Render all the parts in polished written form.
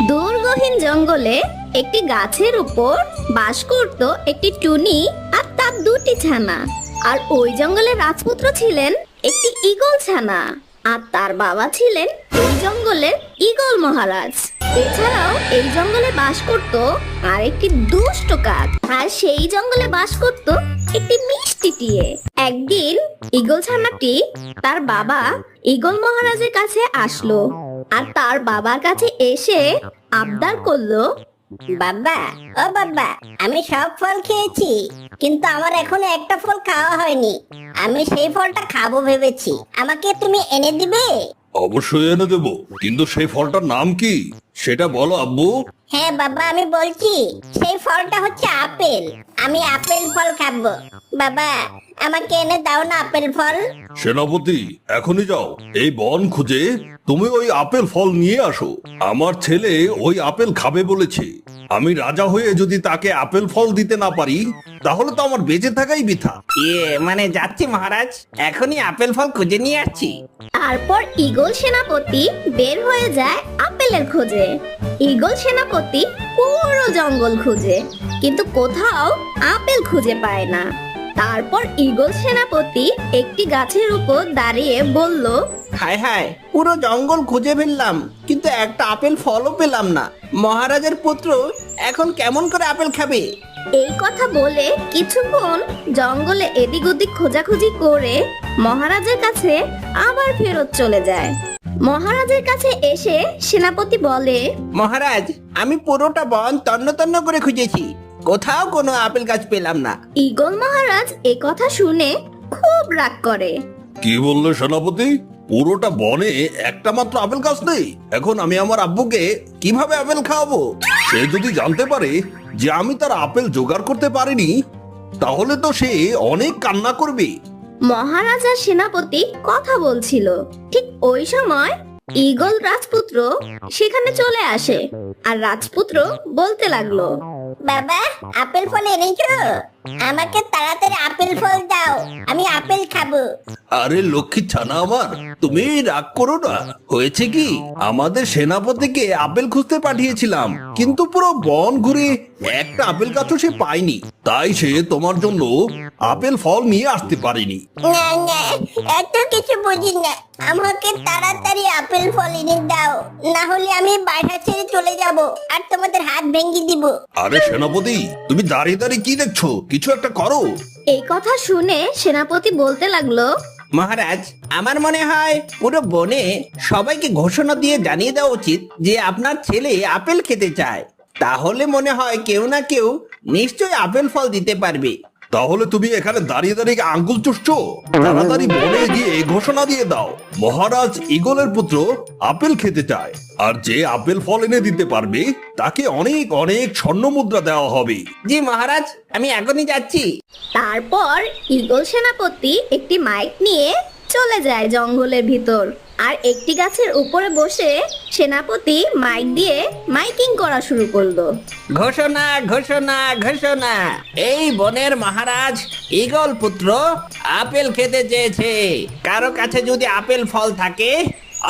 দুর্গহীন জঙ্গলে একটি গাছের উপর বাস করত একটি টুনি আর তার দুটি ছানা। আর ওই জঙ্গলের রাজপুত্র ছিলেন একটি ঈগল ছানা, আর তার বাবা ছিলেন ওই জঙ্গলের ঈগল মহারাজ। এছাড়াও এই জঙ্গলে বাস করত আর একটি দুষ্ট কাক, আর সেই জঙ্গলে বাস করত একটি মিষ্টি টিয়ে। একদিন ঈগল ছানাটি তার বাবা ঈগল মহারাজের কাছে আসলো, আর তার বাবার কাছে এসে আবদার করলো, বাবা, ও বাবা, আমি সব ফল খেয়েছি, কিন্তু আমার এখনো একটা ফল খাওয়া হয়নি। আমি সেই ফলটা খাবো ভেবেছি, আমাকে তুমি এনে দিবে? অবশ্যই এনে দেবো, কিন্তু সেই ফলটার নাম কি সেটা বলো আব্বু। হ্যাঁ বাবা, আমি বলছি, সেই ফলটা হচ্ছে আপেল। আমি আপেল ফল খাবো। বাবা, আমাকে এনে দাও না আপেল ফল। সেনাপতি, এখনই যাও, এই বন খুঁজে তুমি ওই আপেল ফল নিয়ে আসো। আমার ছেলে ওই আপেল খাবে বলেছে। আমি রাজা হয়ে যদি তাকে আপেল ফল দিতে না পারি, তাহলে তো আমার বেঁচে থাকাই বৃথা। মানে যাচ্ছি মহারাজ, এখনই আপেল ফল খুঁজে নিয়ে আসছি। তারপর ঈগল সেনাপতি বের হয়ে যায় আপেলের খোঁজে। ঈগল সেনাপতি পুরো জঙ্গল খুঁজে, কিন্তু কোথাও আপেল খুঁজে পায় না। তারপর ঈগল সেনাপতি একটি গাছের উপর দাঁড়িয়ে বলল, হায় হায়, পুরো জঙ্গল খুঁজে ফেললাম, কিন্তু একটা আপেল ফলও পেলাম না। মহারাজের পুত্র এখন কেমন করে আপেল খাবে? এই কথা বলে কিছুক্ষণ জঙ্গলে এদিক ওদিক খোঁজাখুঁজি করে মহারাজের কাছে আবার ফেরত চলে যায়। মহারাজের কাছে এসে সেনাপতি বলে, মহারাজ, আমি পুরোটা বন তন্ন তন্ন করে খুঁজেছি, কোথাও কোনো আপেল গাছ পেলাম না। ঈগল মহারাজ এ কথা শুনে খুব রাগ করে। কি বললে সেনাপতি? পুরোটা বনে একটা মাত্র আপেল গাছ নেই? এখন আমি আমার আব্বুকে কিভাবে আপেল খাওয়াবো? সে যদি জানতে পারে যে আমি তার আপেল জোগাড় করতে পারিনি, তাহলে তো সে অনেক কান্না করবে। মহারাজ আর সেনাপতি কথা বলছিল, ঠিক ওই সময় ঈগল রাজপুত্র সেখানে চলে আসে, আর রাজপুত্র বলতে লাগলো, বাবা, আপেল ফল এনেছো? আমাকে তাড়াতাড়ি আপেল ফল দাও, আমি আপেল খাবো। আরে লক্ষ্মী ছানা আমার, তুমি রাগ করো না। হয়েছে কি, আমাদের সেনাপতিকে আপেল খুঁজতে পাঠিয়েছিলাম, কিন্তু পুরো বন ঘুরে একটা আপেল গাছও সে পায়নি, তাই সে তোমার জন্য আপেল ফল নিয়ে আসতে পারেনি। না না, এত কিছু বুঝি না, আমাকে তাড়াতাড়ি আপেল ফল এনে দাও, না হলে আমি বাসা ছেড়ে চলে যাব আর তোমাদের হাত ভেঙে দিব। আরে সেনাপতি, তুমি দাঁড়িয়ে দাঁড়িয়ে কি দেখছো? কিছু একটা করো। এই কথা শুনে সেনাপতি বলতে লাগলো, মহারাজ, আমার মনে হয় পুরো বনে সবাইকে ঘোষণা দিয়ে জানিয়ে দেওয়া উচিত যে আপনার ছেলে আপেল খেতে চায়। তাহলে মনে হয় কেউ না কেউ নিশ্চয়ই আপেল ফল দিতে পারবে। তাহলে তুমি এখানে দাঁড়িয়ে দাঁড়িয়ে আঙ্গুল চুষছো? তাড়াতাড়ি বনে গিয়ে ঘোষণা দিয়ে দাও, মহারাজ ঈগলের পুত্র আপেল খেতে চায়, আর যে আপেল ফল এনে দিতে পারবে তাকে অনেক অনেক স্বর্ণ মুদ্রা দেওয়া হবে। জি মহারাজ, আমি এখনই যাচ্ছি। তারপর ঈগল সেনাপতি একটি মাইক নিয়ে চলে যায় জঙ্গলের ভিতর, আর একটি গাছের উপরে বসে সেনাপতি মাইক দিয়ে মাইকিং করা শুরু করলো। ঘোষণা ঘোষণা ঘোষণা, এই বনের মহারাজ ঈগল পুত্র আপেল খেতে চেয়েছে। কারো কাছে যদি আপেল ফল থাকে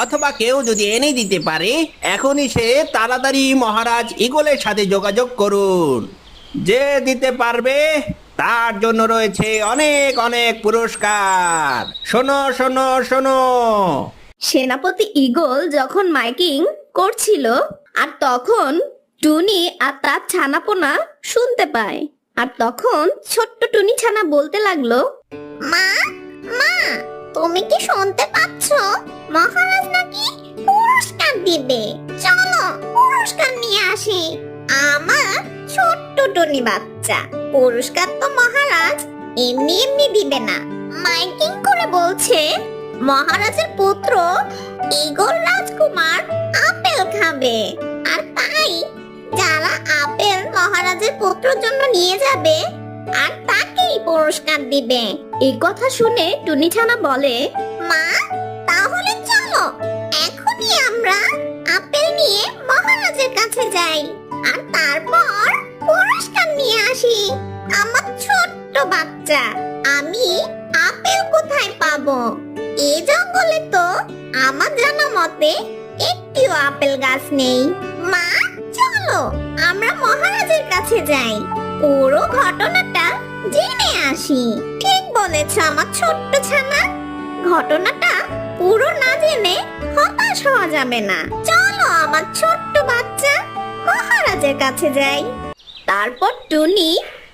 অথবা কেউ যদি এনে দিতে পারে, এখনই সে তাড়াতাড়ি মহারাজ ঈগলের সাথে যোগাযোগ করুন। যে দিতে পারবে তার জন্য রয়েছে অনেক অনেক পুরস্কার। শোনো শোনো শোনো। সেনাপতি ঈগল যখন মাইকিং করছিল, আর তখন টুনি আর তার ছানাপোনা শুনতে পায়, আর তখন ছোট্ট টুনি ছানা বলতে লাগলো, মা মা, তুমি কি শুনতে পাচ্ছ? মহারাজ নাকি পুরস্কার দিবে, চলো পুরস্কার নিয়ে আসি। আমার ছোট্ট টুনি বাচ্চা, পুরস্কার তো মহারাজ এমনি এমনি দিবে না, মাইকিং করে বলছে মহারাজের পুত্র ঈগল রাজকুমার আপেল খাবে, আর তাই যারা আপেল মহারাজের পুত্রের জন্য নিয়ে যাবে আর তাকেই পুরস্কার দিবে। এই কথা শুনে টুনি ছানা বলে, মা, তাহলে চলো এখনই আমরা আপেল নিয়ে মহারাজের কাছে যাই আর তারপর পুরস্কার নিয়ে আসি। আমার ছোট্ট বাচ্চা, আমি আপেল কোথায় পাবো? এই জঙ্গলে তো আমার জানা মতে একটিও আপেল গাছ নেই। মা, চলো আমরা মহারাজের কাছে যাই, পুরো ঘটনাটা জেনে আসি। ঠিক বলেছ আমার ছোট্ট ছানা, ঘটনাটা পুরো না জেনে হতাশ হওয়া যাবে না। চলো আমার ছোট্ট বাচ্চা, মহারাজের কাছে যাই। তারপর টুনি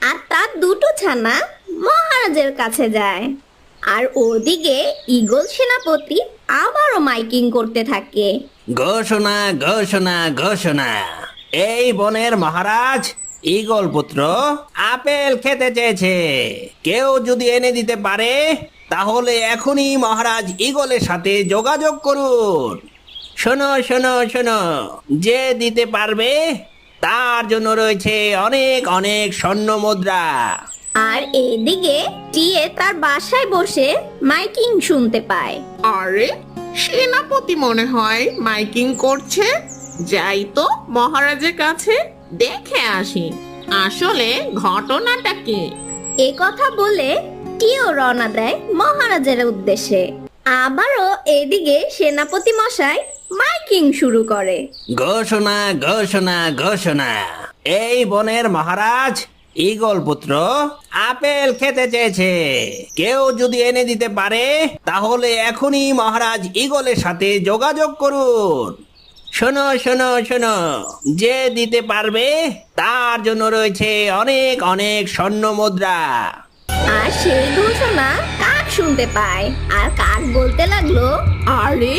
আর তার দুটো ছানা মহারাজের কাছে যায়। আর ওদিকে ঈগল সেনাপতি আবারও মাইকিং করতে থাকে। ঘোষণা ঘোষণা ঘোষণা, এই বনের মহারাজ ঈগল পুত্র আপেল খেতে চেয়েছে। কেউ যদি এনে দিতে পারে তাহলে এখনই মহারাজ ঈগলের সাথে যোগাযোগ করুন। শোনো শোনো শোনো, যে দিতে পারবে তার জন্য রয়েছে অনেক অনেক স্বর্ণ মুদ্রা। আর এদিকে টিয়ে তার বাসায় বসে মাইকিং শুনতে পায়। আরে, সেনাপতি মনে হয় মাইকিং করছে। যাই তো মহারাজের কাছে দেখে আসি আসলে ঘটনাটা কি। এ কথা বলে টিও রওনা দেয় মহারাজের উদ্দেশ্যে। আবারও এদিকে সেনাপতি মশাই মাইকিং শুরু করে। ঘোষণা ঘোষণা ঘোষণা, এই বনের মহারাজ ঈগল পুত্র আপেল খেতে চেয়েছে। কেউ যদি এনে দিতে পারে তাহলে এখনই মহারাজ ঈগলের সাথে যোগাযোগ করুন। শোনো শোনো শোনো, যে দিতে পারবে তার জন্য রয়েছে অনেক অনেক স্বর্ণ মুদ্রা। আর সেই ঘোষণা কাক শুনতে পায়। আর কাক বলতে লাগলো, আরে,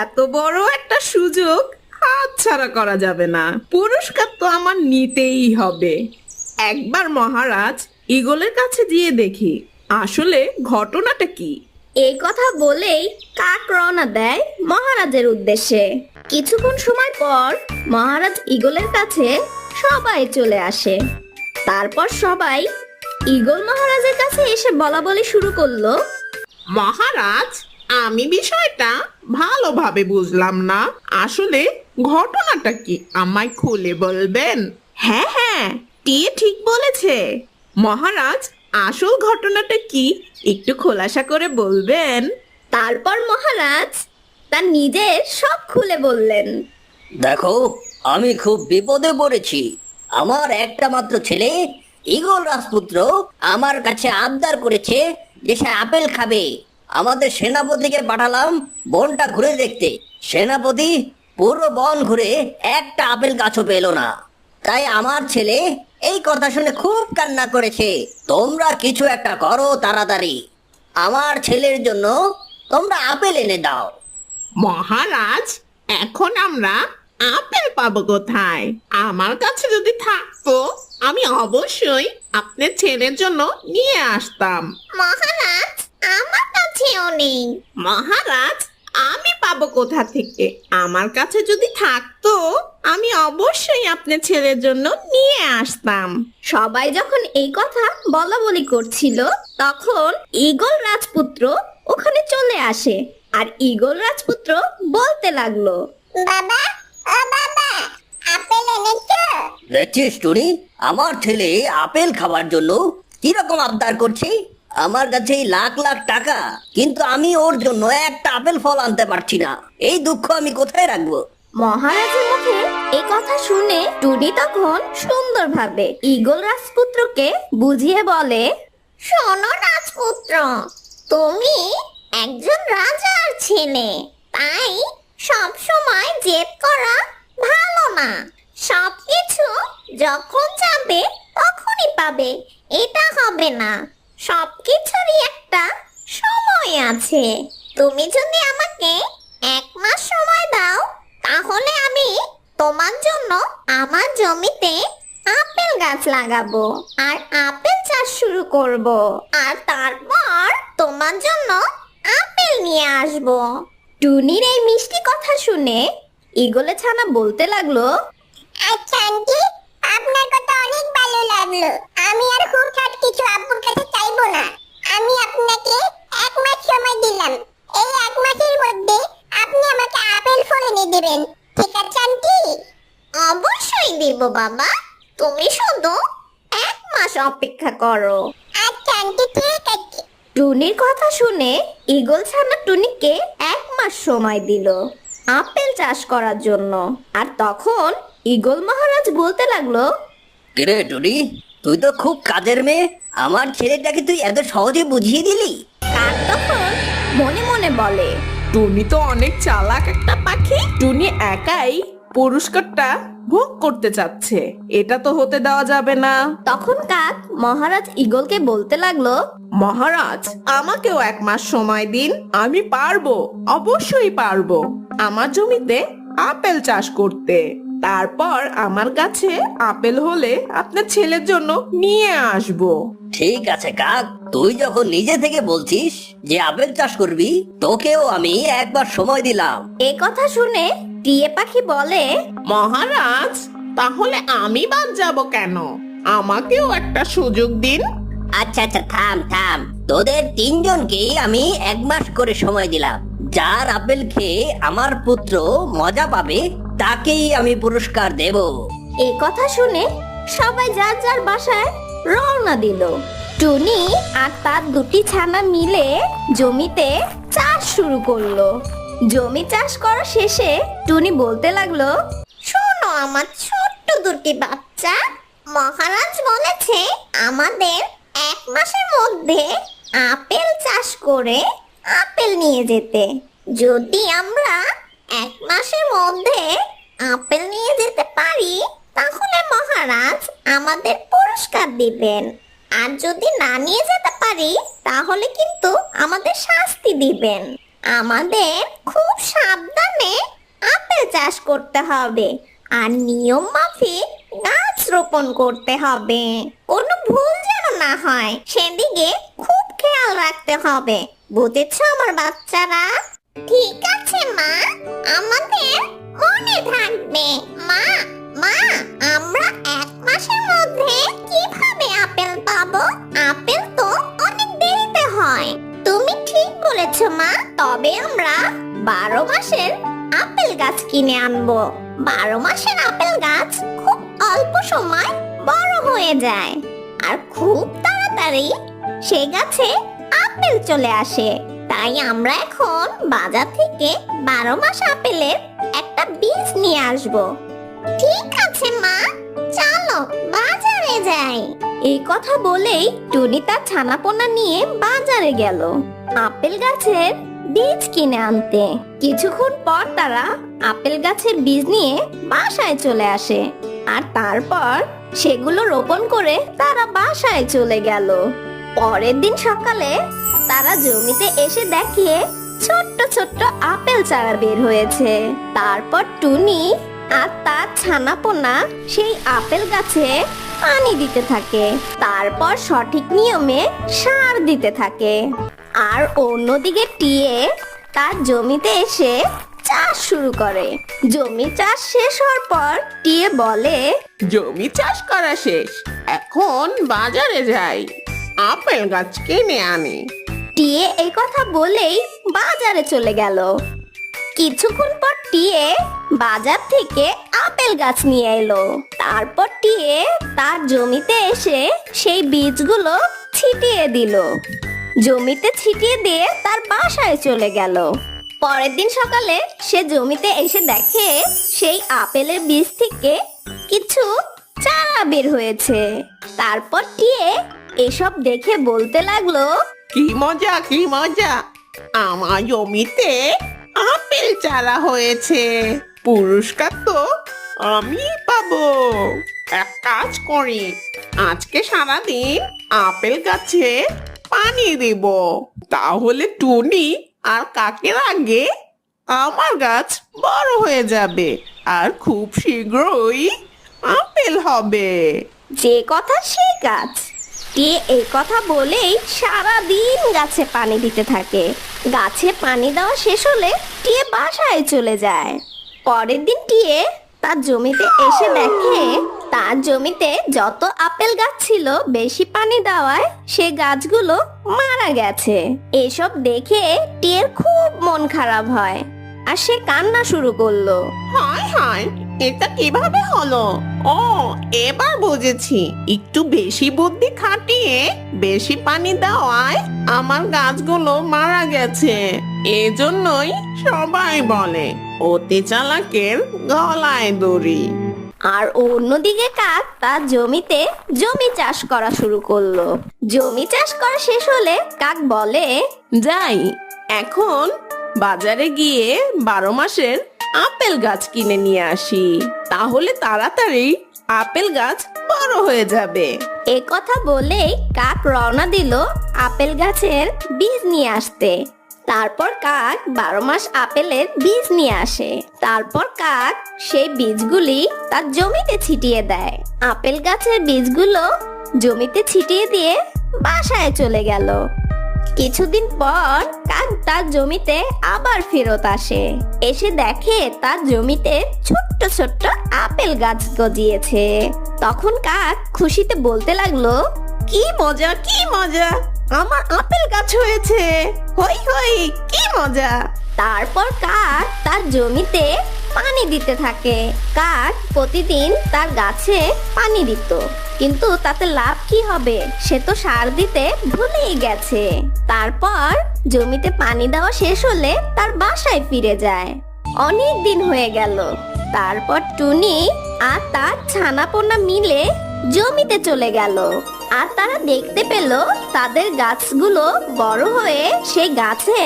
এত বড় একটা সুযোগ হাতছাড়া করা যাবে না। পুরস্কার তো আমার নিতেই হবে। একবার মহারাজ ঈগলের কাছে গিয়ে দেখি আসলে ঘটনাটা কি। এই কথা বলেই কাক রওনা দেয় মহারাজের উদ্দেশ্যে। কিছুক্ষণ সময় পর মহারাজ ঈগলের কাছে সবাই চলে আসে। তারপর সবাই ঈগল মহারাজের কাছে এসে বলা বলি শুরু করলো। মহারাজ, আমি বিষয়টা ভালোভাবে বুঝলাম না। আসলে ঘটনাটা কি আমায় খুলে বলবেন? হ্যাঁ হ্যাঁ, টিয়ে ঠিক বলেছে। মহারাজ, আসল ঘটনাটা কি একটু খোলাসা করে বলবেন? তারপর মহারাজ তার নিজের সব খুলে বললেন। দেখো, আমি খুব বিপদে পড়েছি। আমার একটা মাত্র ছেলে ঈগল রাজপুত্র আমার কাছে আবদার করেছে যে সে আপেল খাবে। আমাদের সেনাপতিকে পাঠালাম বনটা ঘুরে দেখতে। সেনাপতি পুরো বন ঘুরে একটা আপেল গাছও পেল না। তাই আমার ছেলে এই কথা শুনে খুব কান্না করেছে। তোমরা কিছু একটা করো তাড়াতাড়ি। আমার ছেলের জন্য তোমরা আপেল এনে দাও। মহারাজ, এখন আমরা আপেল পাবো কোথায়? আমার কাছে যদি থাকতো আমি অবশ্যই আপনার ছেলের জন্য নিয়ে আসতাম। মহারাজ, আমার কাছেও নেই। মহারাজ, আমি পাবো কোথা থেকে? আমার কাছে যদি থাকতো আমি অবশ্যই আপনার ছেলের জন্য নিয়ে আসতাম। সবাই যখন এই কথা বলা বলি করছিল তখন ঈগল রাজপুত্র ওখানে চলে আসে। আর ঈগল রাজপুত্র বলতে লাগলো, বাবা, ও বাবা, আপেল এনেছো? দেখছিস টুনি, আমার ছেলে আপেল খাবার জন্য কিরকম আবদার করছে। আমার কাছে লাখ লাখ টাকা, কিন্তু আমি ওর জন্য একটা আপেল ফল আনতে পারছি না। এই দুঃখ আমি কোথায় রাখবো? মহারাজের মুখে এই কথা শুনে টুনি তখন সুন্দরভাবে ঈগল রাজপুত্রকে বুঝিয়ে বলে, শোনো রাজপুত্র, তুমি একজন রাজার ছেলে, তাই সব সময় জেদ করা ভালো না। সবকিছু যখন যাবে তখনই পাবে এটা হবে না। সবকিছুরই একটা সময় আছে। তুমি যদি আমাকে 1 মাস সময় দাও তাহলে আমি তোমার জন্য আমার জমিতে আপেল গাছ লাগাবো আর আপেল চাষ শুরু করব। আর তারপর তোমার জন্য আপেল নিয়ে আসবো। টুনির এই মিষ্টি কথা শুনে ঈগলে ছানা বলতে লাগলো, আচ্ছা আন্টি, আপনার কথা অনেক ভালো লাগলো। আমি আর হুটহাট কিছু আব্বুর কাছে চাইবো না। আমি আপনাকে 1 মাস সময় দিলাম। এই 1 মাসের মধ্যে আপনি আমাকে আপেল ফল এনে দিবেন, ঠিক আছে আন্টি? অবশ্যই দেব বাবা, তুমি শুধু 1 মাস অপেক্ষা করো। আচ্ছা আন্টি, ঠিক আছে। টুনির কথা শুনে ঈগল ছানা টুনিকে 1 মাস সময় দিল আপেল চাষ করার জন্য। আর তখন ঈগল মহারাজ বলতে লাগলো, কিরে টুনি, তুই তো খুব কাজের মেয়ে, আমার ছেলেটাকে তুই এত সহজে বুঝিয়ে দিলি। কাক তখন মনে মনে বলে, টুনি তো অনেক চালাক একটা পাখি। টুনি একাই পুরস্কারটা ভোগ করতে চাচ্ছে, এটা তো হতে দেওয়া যাবে না। তখন কাক মহারাজ ঈগলকে বলতে লাগলো, মহারাজ, আমাকেও 1 মাস সময় দিন, আমি পারবো, অবশ্যই পারবো আমার জমিতে আপেল চাষ করতে। তারপর আমার গাছে আপেল হলে আপনার ছেলের জন্য নিয়ে আসবো। ঠিক আছে কাক, তুই যখন নিজে থেকে বলছিস যে আপেল চাষ করবি, তোকেও আমি 1 মাস সময় দিলাম। এ কথা শুনে টিয়ে পাখি বলে, মহারাজ, তাহলে আমি বাদ যাব কেন? আমাকেও একটা সুযোগ দিন। আচ্ছা আচ্ছা, থাম থাম, তোদের 3 জনকেই আমি 1 মাস করে সময় দিলাম। যার আপেল খেয়ে আমার পুত্র মজা পাবে, তাকেই আমি পুরস্কার দেব। এ কথা শুনে সবাই যার যার বাসায় রওনা দিল। টুনি আর তার 2টি ছানা মিলে জমিতে চাষ শুরু করলো। জমি চাষ করা শেষে টুনি বলতে লাগলো, শোনো আমার ছোট্ট 2টি বাচ্চা, মহারাজ বলেছে আমাদের 1 মাসের মধ্যে আপেল চাষ করে আপেল নিয়ে যেতে। যদি আমরা 1 মাসের মধ্যে আপেল নিয়ে যেতে পারি, তাহলে মহারাজ আমাদের পুরস্কার দিবেন। আর যদি না নিয়ে যেতে পারি, তাহলে কিন্তু আমাদের শাস্তি দিবেন। আমাদের খুব সাবধানে আপেল চাষ করতে হবে আর নিয়ম মাফিক গাছ রোপণ করতে হবে। কোনো ভুল যেন না হয়, সেদিকে খুব খেয়াল রাখতে হবে। বুঝেছো আমার বাচ্চারা? ঠিক আছে মা, আমাদের মনে থাকবে। মা, মা, আমরা 1 মাসের মধ্যে কিভাবে আপেল পাবো? আপেল তো অনেক দেরিতে হয়। তুমি ঠিক বলেছো মা, তবে আমরা 12 মাসের আপেল গাছ কিনে আনবো। 12 মাসের আপেল গাছ খুব অল্প সময় বড় হয়ে যায় আর খুব তাড়াতাড়ি সে গাছে আপেল চলে আসে। তাই আমরা এখন বাজার থেকে 12 মাস আপেলের একটা বীজ নিয়ে আসবো। ঠিক আছে মা, চলো বাজারে যাই। এই কথা বলেই টুনি তার ছানাপোনা নিয়ে বাজারে গেল আপেল গাছের বীজ কিনে আনতে। কিছুক্ষণ পর তারা আপেল গাছের বীজ নিয়ে বাসায় চলে আসে আর তারপর সেগুলো রোপণ করে তারা বাসায় চলে গেল। পরের দিন সকালে তারা জমিতে এসে দেখে ছোট্ট ছোট্ট আপেল চারা বের হয়েছে। তারপর টুনি আর তার ছানাপোনা সেই আপেল গাছে পানি দিতে থাকে, তারপর সঠিক নিয়মে সার দিতে থাকে। আর অন্যদিকে টিয়ে তার জমিতে এসে চাষ শুরু করে। জমি চাষ শেষ হওয়ার পর টিয়ে বলে, জমি চাষ করা শেষ, এখন বাজারে যাই, আপেল গাছ কিনে আনি। টিয়ে এই কথা বলেই বাজারে চলে গেল। কিছুক্ষণ পর টিয়ে বাজার থেকে আপেল গাছ নিয়ে এলো। তারপর টিয়ে তার জমিতে এসে সেই বীজগুলো ছিটিয়ে দিল। জমিতে ছিটিয়ে দিয়ে তার বাসায় চলে গেল। পরের দিন সকালে সে জমিতে এসে দেখে সেই আপেলের বীজ থেকে কিছু চারা বের হয়েছে। তারপর টিয়ে এসব দেখে বলতে লাগলো, কি মজা, কি মজা, আমার জমিতে আপেল চারা হয়েছে, পুরস্কার তো আমি পাবো। এক কাজ করি, আজকে সারাদিন আপেল গাছে পানি দিব, তাহলে টুনি আর কাকের আগে আমার গাছ বড় হয়ে যাবে আর খুব শীঘ্রই আপেল হবে। যে কথা সেই কাজ। টিয়ে এই কথা বলেই সারা দিন গাছে পানি দিতে থাকে। গাছে পানি দেওয়া শেষ হলে টিয়ে বাসায় চলে যায়। পরের দিন টিয়ে তার জমিতে এসে দেখে তার জমিতে যত আপেল গাছ ছিল বেশি পানি দেওয়ায় সে গাছগুলো মারা গেছে। এসব দেখে টিয়ের খুব মন খারাপ হয় আর সে কান্না শুরু করলো। হায় হায়, এটা কিভাবে হলো? ও, এবার বুঝেছি, একটু বেশি বুদ্ধি খাটিয়ে বেশি পানি দেওয়ায় আমার গাছগুলো মারা গেছে। এজন্যই সবাই বলে অতি চালাকের গলায় দড়ি। আর অন্যদিকে কাক তার জমিতে জমি চাষ করা শুরু করলো। জমি চাষ করা শেষ হলে কাক বলে, যাই এখন বাজারে গিয়ে 12 মাসের আপেল গাছ কিনে নিয়ে আসি, তাহলে তাড়াতাড়ি আপেল গাছ বড় হয়ে যাবে। এ কথা বলেই কাক রওনা দিল আপেল গাছের বীজ নিয়ে আসতে। তারপর কাক 12 মাস আপেলের বীজ নিয়ে আসে। তারপর কাক সেই বীজগুলি তার জমিতে ছিটিয়ে দেয়। আপেল গাছের বীজগুলো জমিতে ছিটিয়ে দিয়ে বাসায় চলে গেল। কিছুদিন পর কাক তার জমিতে আবার ফেরত আসে। এসে দেখে তার জমিতে ছোট্ট ছোট্ট আপেল গাছ গজিয়েছে। তখন কাক খুশিতে বলতে লাগলো, কি মজা কি মজা, আমার আপেল গাছ হয়েছে, হই হই কি মজা। তারপর কাক তার জমিতে পানি দিতে থাকে। কাক প্রতিদিন তার গাছে পানি দিত, কিন্তু তাতে লাভ কি হবে, সে তো সার দিতে ভুলেই গেছে। তারপর জমিতে পানি দেওয়া শেষ হলে তার বাসায় ফিরে যায়। অনেক দিন হয়ে গেল। তারপর টুনি আর তার ছানাপোনা মিলে জমিতে চলে গেল। আর তারা দেখতে পেল তাদের গাছগুলো বড় হয়ে সেই গাছে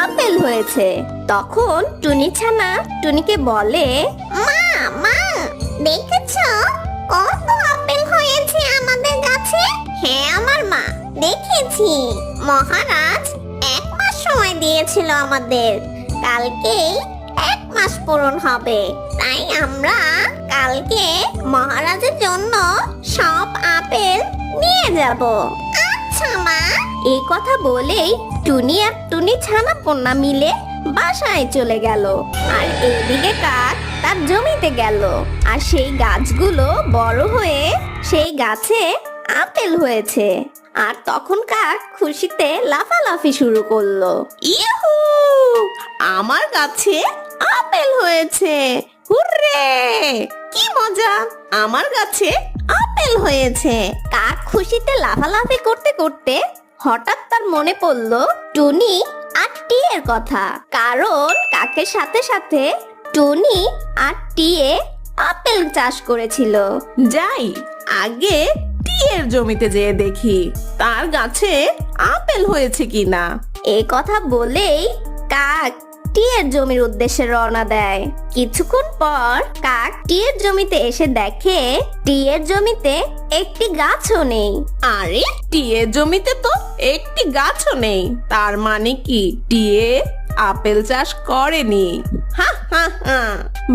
আপেল হয়েছে। তখন টুনি ছানা টুনিকে বলে, মা মা দেখেছো কত আপেল হয়েছে আমাদের গাছে? হ্যাঁ আমার মা, দেখেছি। মহারাজ 1 মাস সময় দিয়েছিল আমাদের, কালকেই 1 মাস পূরণ হবে। তাই আমরা কালকে মহারাজের জন্য সব আপেল নিয়ে যাব। আচ্ছা মা। এই কথা বলেই টুনি আর টুনি ছানাপোনা মিলে বাসায় চলে গেল। আর এইদিকে কাক তার জমিতে গেল। আর সেই গাছগুলো বড় হয়ে সেই গাছে আপেল হয়েছে। আর তখন কাক খুশিতে লাফালাফি শুরু করলো। ইহু, আমার গাছে আপেল হয়েছে, হুররে কি মজা, আমার গাছে আপেল হয়েছে। কাক খুশিতে লাফালাফি করতে করতে হঠাৎ তার মনে পড়লো টুনি আর টিয়ের কথা। কারণ কাকের সাথে সাথে টুনি আর টিয়ে আপেল চাষ করেছিল। যাই আগে টিয়ের জমিতে যেয়ে দেখি তার গাছে আপেল হয়েছে কিনা। এই কথা বলেই কাক টিয়ের জমির উদ্দেশ্যে রওনা দেয়। কিছুক্ষণ পর কাক টিয়ের জমিতে এসে দেখে টিয়ের জমিতে একটি গাছও নেই। আরে টিয়ের জমিতে তো একটি গাছও নেই, তার মানে কি টিয়ে আপেল চাষ করেনি? হা হা হা,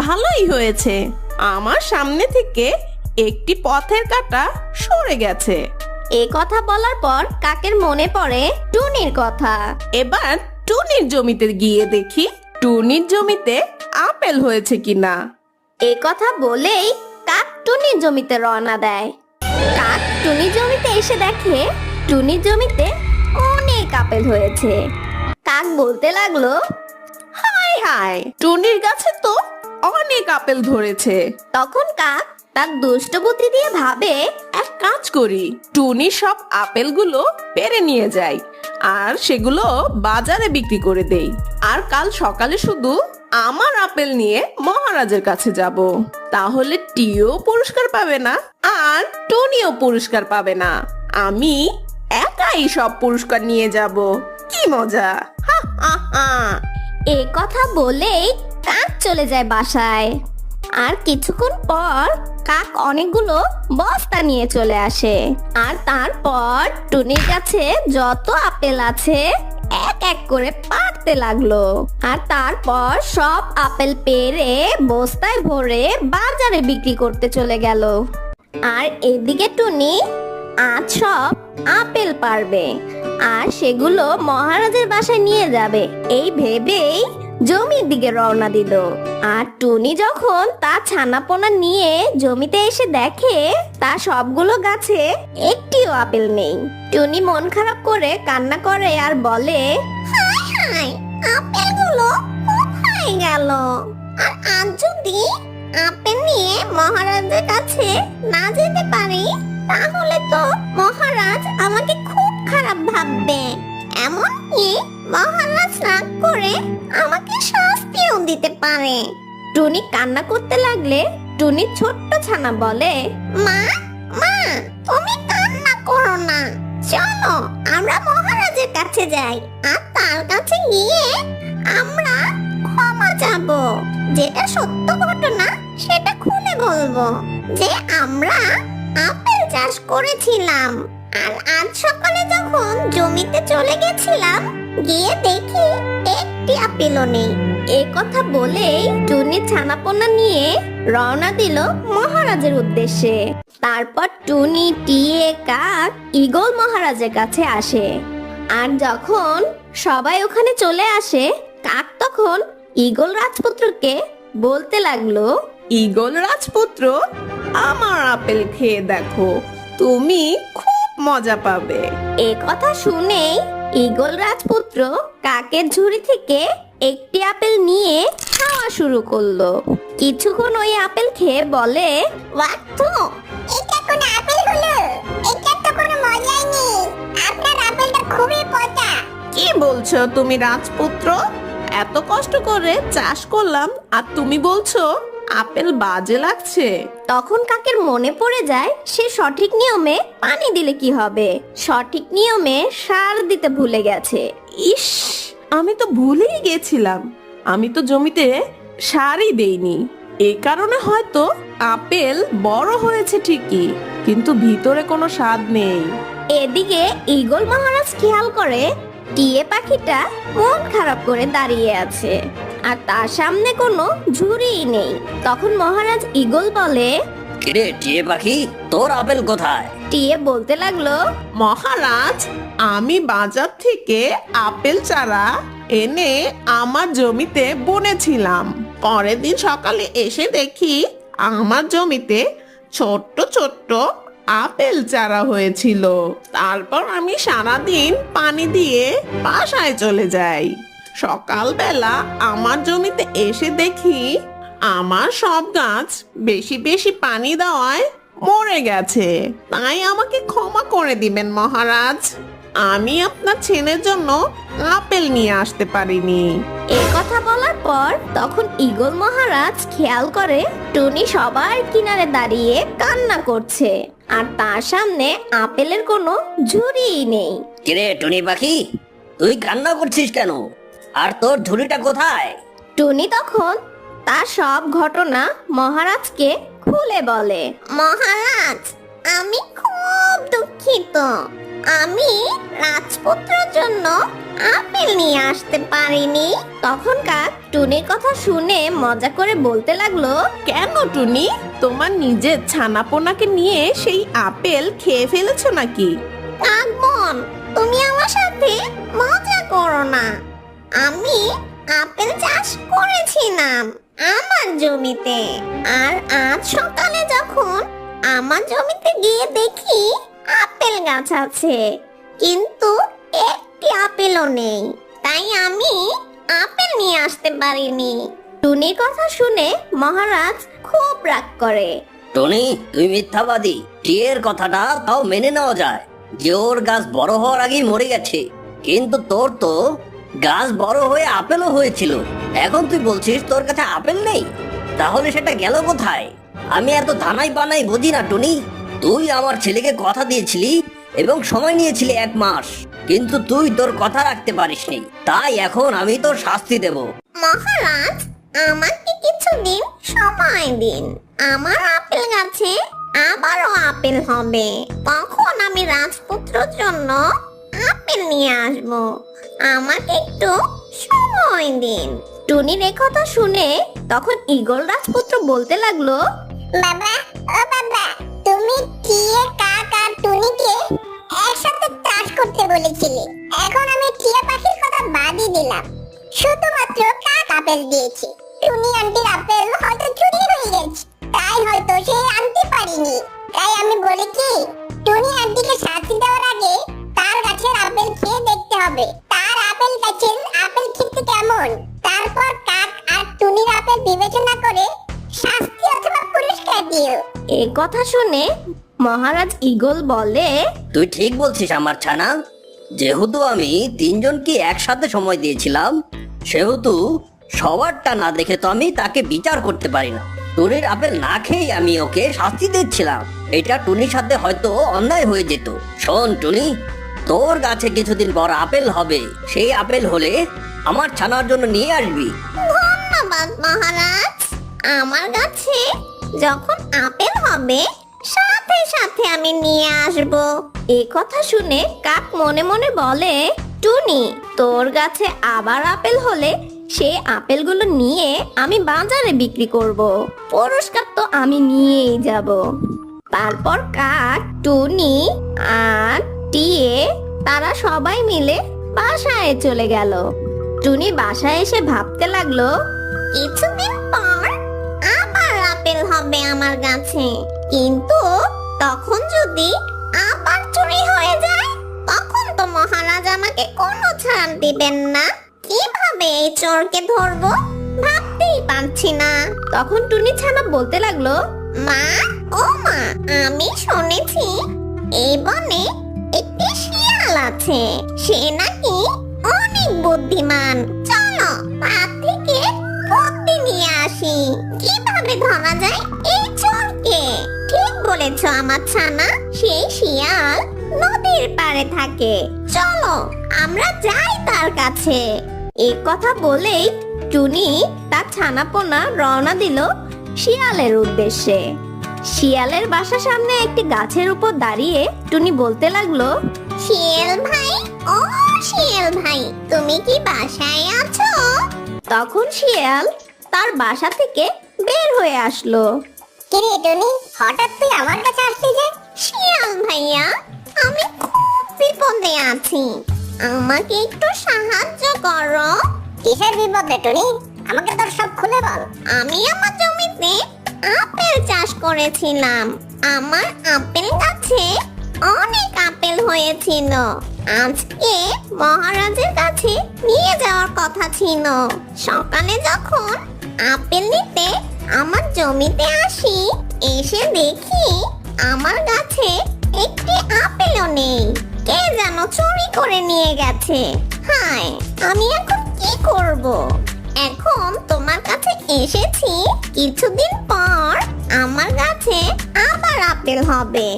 ভালোই হয়েছে, আমার সামনে থেকে একটি পথের কাঁটা সরে গেছে। এই কথা বলার পর কাকের মনে পড়ে টুনির কথা। এবার টুনির জমিতে গিয়ে দেখি টুনির জমিতে আপেল হয়েছে কিনা। এই কথা বলেই কাক টুনির জমিতে রওনা দেয়। কাক টুনির জমিতে এসে দেখে টুনির জমিতে অনেক আপেল হয়েছে। কাক বলতে লাগলো, হায় হায়, টুনির গাছে তো অনেক আপেল ধরেছে। তখন কাক তার দুষ্ট বুদ্ধি দিয়ে ভাবে, এক কাজ করি, টুনি সব আপেলগুলো পেরে নিয়ে যাই আর সেগুলো বাজারে বিক্রি করে দেই। আর কাল সকালে শুধু আমার আপেল নিয়ে মহারাজের কাছে যাব। তাহলে টিও পুরস্কার পাবে না আর টুনিও পুরস্কার পাবে না, আমি একাই সব পুরস্কার নিয়ে যাব। কি মজা, হা হা হা। এই কথা বলেই কাক চলে যায় বাসায়। আর কিছুক্ষণ পর কাক অনেকগুলো বস্তা নিয়ে চলে আসে। আর তারপর টুনির কাছে যত আপেল আছে এক এক করে পাড়তে লাগলো। আর তারপর সব আপেল পেড়ে বস্তায় ভরে বাজারে বিক্রি করতে চলে গেল। আর এদিকে টুনি আজ সব আপেল পারবে আর সেগুলো মহারাজের বাসায় নিয়ে যাবে এই ভেবেই জমির দিকে রওনা দিল। আর টুনি যখন তার ছানাপোনা নিয়ে জমিতে এসে দেখে তার সবগুলো গাছে একটিও আপেল নেই। টুনি মন খারাপ করে কান্না করে আর বলে, হায় হায়, আপেলগুলো কোথায় গেল? আর আজ যদি আপেল নিয়ে মহারাজের কাছে না যেতে পারি, তাহলে তো মহারাজ আমাকে খুব খারাপ ভাববে। এমনকি মহারাজ রাগ করে আমাকে শাস্তিও দিতে পারে। টুনি কান্না করতে লাগলে টুনির ছোট্ট ছানা বলে, মা মা তুমি কান্না করো না, চলো আমরা মহারাজের কাছে যাই আর তার কাছে গিয়ে আমরা ক্ষমা চাবো। যেটা সত্য ঘটনা সেটা খুলে বলবো যে আমরা আপেল চাষ করেছিলাম আর আজ সকালে যখন জমিতে চলে গেছিলাম গিয়ে দেখি একটি আপেলও নেই। এ কথা বলেই টুনি ছানাপোনা নিয়ে রওনা দিল মহারাজের উদ্দেশ্যে। তারপর টুনি, টিয়ে, কাক ঈগল মহারাজের কাছে আসে। আর যখন সবাই ওখানে চলে আসে, কাক তখন ঈগল রাজপুত্রকে বলতে লাগলো, ঈগল রাজপুত্র, আমার আপেল খেয়ে দেখো, তুমি খুব মজা পাবে। এ কথা শুনেই ঈগল রাজপুত্র কাকের ঝুড়ি থেকে একটি আপেল নিয়ে খাওয়া শুরু করলো। কিছুক্ষণ ওই আপেল খেয়ে বলে, ওয়াক তো, এটা কোনো আপেল হলো? এটা তো কোনো মজাই নেই। আপনার আপেলটা খুবই পচা। কি বলছো তুমি রাজপুত্র? এত কষ্ট করে চাষ করলাম আর তুমি বলছো আপেল বাজে লাগছে? তখন কাকের মনে পড়ে যায় সে সঠিক নিয়মে পানি দিলে কি হবে, সঠিক নিয়মে সার দিতে ভুলে গেছে। ইস, আমি তো ভুলেই গেছিলাম, আমি তো জমিতে সারই দেইনি। এই কারণে হয়তো আপেল বড় হয়েছে ঠিকই, কিন্তু ভিতরে কোনো স্বাদ নেই। এদিকে ঈগল মহারাজ খেয়াল করে টিয়ে পাখিটা মন খারাপ করে দাঁড়িয়ে আছে আর তার সামনে কোনো ঝুড়িই নেই। তখন মহারাজ ঈগল বলে, কিরে টিয়ে পাখি, তোর আপেল কোথায়? টিয়ে বলতে লাগলো, মহারাজ, আমি বাজার থেকে আপেল চারা এনে আমার জমিতে বুনেছিলাম। পরের দিন সকালে এসে দেখি আমার জমিতে ছোট্ট ছোট্ট আপেল চারা হয়েছিল। তারপর আমি সারাদিন পানি দিয়ে বাসায় চলে যাই। সকালবেলা আমার জমিতে এসে দেখি আমার সব গাছ বেশি বেশি পানি দেওয়ায় মরে গেছে। তাই আমাকে ক্ষমা করে দিবেন মহারাজ, আমি আপনার ছেলের জন্য আপেল নিয়ে আসতে পারিনি। এই কথা বলার পর তখন ঈগল মহারাজ খেয়াল করে টুনি সবার কিনারে দাঁড়িয়ে কান্না করছে আর তার সামনে আপেলের কোনো ঝুড়িই নেই। কিরে টুনি পাখি, তুই কান্না করছিস কেন? আর তোর ঝুড়িটা কোথায়? টুনি তখন তার সব ঘটনা মহারাজকে খুলে বলে, মহারাজ, আমি খুব দুঃখিত। আমি রাজপুত্রের জন্য আপেল নিয়ে আসতে পারিনি। তখন কাক টুনির কথা শুনে মজা করে বলতে লাগলো, কেন টুনি, তোমার নিজের ছানাপোনাকে নিয়ে সেই আপেল খেয়ে ফেলেছো নাকি? কাকবন, তুমি আমার সাথে মজা করো না। আমি আপেল চাষ করেছিলাম আমার জমিতে, আর আজ সকালে যখন আমার জমিতে গিয়ে দেখি আপেল গাছ আছে, কিন্তু একটি আপেলও নেই। তাই আমি আপেল নিয়ে আসতে পারিনি। টুনির কথা শুনে মহারাজ খুব রাগ করে। টনি, তুই মিথ্যাবাদী। টিয়ের কথাটা তাও মেনে নেওয়া যায় যে ওর গাছ বড় হওয়ার আগেই মরে গেছে, কিন্তু তোর তো গাছ বড় হয়ে আপেলও হয়েছিল। এখন তুই বলছিস তোর কাছে আপেল নেই, তাহলে সেটা গেল কোথায়? আমি এত ধানাই বানাই বুঝি না টনি। তুই আমার ছেলেকে কথা দিয়েছিলি এবং সময় নিয়েছিলি 1 মাস, কিন্তু তুই তোর কথা রাখতে পারিসনি। তাই এখন আমি তোর শাস্তি দেব। মহারাজ, আমাকে কিছুদিন সময় দিন। আমার আপেল গাছে আবারও আপেল হবে, তখন আমি রাজপুত্রের জন্য আপেল নিয়ে আসব। আমাকে একটু সময় দিন। টুনির এই কথা শুনে তখন ঈগল রাজপুত্র বলতে লাগলো, বাবা, ও বাবা, তুমি টিয়ে, কাক আর টুনিকে একসাথে চাষ করতে বলেছিলে। এখন আমি টিয়া পাখির কথা বাদই দিলাম, শুধুমাত্র কাক আপেল দিয়েছি। টুনি আন্টির আপেল হয়তো চুরি হয়ে গেছে, তাই হয়তো সে আনতে পারিনি। তাই আমি বলি কি, টুনি আন্টিকে শাস্তি দেওয়ার আগে তার গাছের আপেল খেয়ে দেখতে হবে তার আপেল গাছের আপেল খেতে কেমন। তারপর কাক আর টুনির আপেল বিবেচনা করে শাস্তি অথবা পুরস্কার দিও। এই কথা শুনে মহারাজ ঈগল বলে, তুই ঠিক বলছিস আমার ছানা। যেহেতু আমি 3 জনকে একসাথে সময় দিয়েছিলাম, সেহেতু সবারটা না দেখে তো আমি তাকে বিচার করতে পারি না। টুনির আপেল না খেয়েই আমি ওকে শাস্তি দিচ্ছিলাম। এটা টুনির সাথে হয়তো অন্যায় হয়ে যেত। শোন টুনি, তোর গাছে কিছুদিন পর আপেল হবে। সেই আপেল হলে আমার ছানার জন্য নিয়ে আসবি। ধন্যবাদ মহারাজ। আমার গাছে যখন আপেল হবে সাথে সাথে আমি নিয়ে আসব। এই কথা শুনে কাক মনে মনে বলে, টুনি, তোর গাছে আবার আপেল হলে সেই আপেলগুলো নিয়ে আমি বাজারে বিক্রি করব। পুরস্কার তো আমি নিয়েই যাব। তারপর কাক, টুনি আর টিয়ে তারা সবাই মিলে বাসায় চলে গেল। টুনি বাসায় এসে ভাবতে লাগলো, কিছুদিন পর আবার আপেল হবে আমার গাছে, কিন্তু তখন যদি আবার চুরি হয়ে যায় তখন তো মহারাজ আমাকে কোনো ছাড় দিবেন না। কিভাবে এই চোরকে ধরবো ভাবতেই পারছি না। তখন টুনি ছানা বলতে লাগলো, মা, ও মা, আমি শুনেছি এই বনে একটি শিয়াল আছে। সে নাকি অনেক বুদ্ধিমান। চলো তার থেকে বুদ্ধি নিয়ে আসি, কিভাবে ধরা যায় এই চোরকে। ঠিক বলেছ আমার ছানা, সেই শিয়াল নদীর পাড়ে থাকে। চলো আমরা যাই তার কাছে। এই কথা বলেই টুনি তার ছানাপোনা রওনা দিল শিয়ালের উদ্দেশ্যে। শিয়ালের বাসার সামনে একটি গাছের উপর দাঁড়িয়ে টুনি বলতে লাগলো, শিয়াল ভাই, ও শিয়াল ভাই, তুমি কি বাসায় আছো? তখন শিয়াল তার বাসা থেকে বের হয়ে আসলো। কিরে টুনি, হঠাৎ তুই আমার কাছে আসলি যে? শিয়াল ভাইয়া, আমি খুব বিপদে আছি, আমাকে একটু সাহায্য করো। কিসের বিপদে টুনি? আমাকে তোর সব খুলে বল। আমি আমার জমিতে আপেল চাষ করেছিলাম। আমার আপেল গাছে অনেক আপেল হয়েছিল। আজকে মহারাজের কাছে নিয়ে যাওয়ার কথা ছিল। সকালে যখন আপেল নিতে আমার জমিতে আসি, এসে দেখি আমার গাছে একটি আপেলও নেই। কে যেন চুরি করে নিয়ে গেছে। হায়, আমি এখন কি করব? এখন তোমার কাছে এসেছি, কিছুদিন পর আমার গাছে আবার আপেল হবে।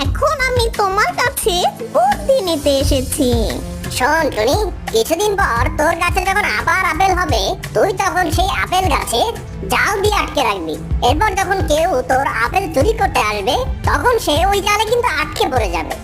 এখন আমি তোমার কাছে বুদ্ধি নিতে এসেছি। শোন টুনি, কিছুদিন পর তোর গাছে যখন আবার আপেল হবে, তুই তখন সেই আপেল গাছে জাল দিয়ে আটকে রাখবি। এরপর যখন কেউ তোর আপেল চুরি করতে আসবে, তখন সে ওই জালে কিন্তু আটকে পড়ে যাবে।